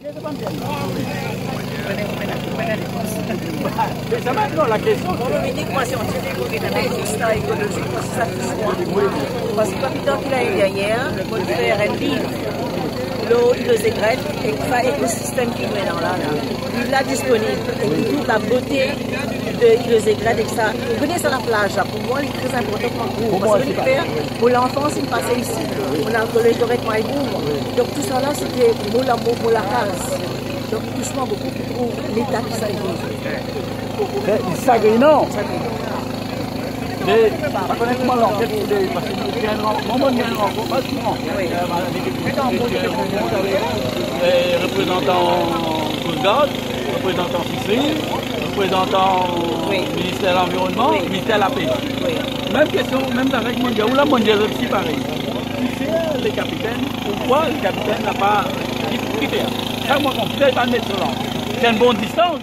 Mais ça maintenant la question. Moi, c'est un existant écologique, parce que ça touche moi. Parce que l'habitant qu'il a eu derrière, pour faire un livre, l'eau, il le ségrègue, et qu'il fait l'écosystème qui est maintenant là. Il est là disponible. Et toute la beauté de le ségrègue, et que ça. Vous venez sur la plage, là, pour moi, il est très important pour vous. Parce que pour l'enfance, il passait ici. On a un collège de Maïboum. Donc tout ça là, c'était pour la case. Donc il touche moi beaucoup pour l'état qui s'agit. Il s'agit non. Mais, pas connaître moi l'enquête, parce que il y a un rencontre, pas souvent. Représentant Coast Guard, représentant fisheries, représentant ministère de l'Environnement, ministère de la Pêche. Même question, même avec Mondial, ou la Mondial aussi pareil. Qui c'est les capitaines, pourquoi le capitaine n'a pas quitté? Ça, moi, on ne peut pas mettre sur l'an. C'est une bonne distance.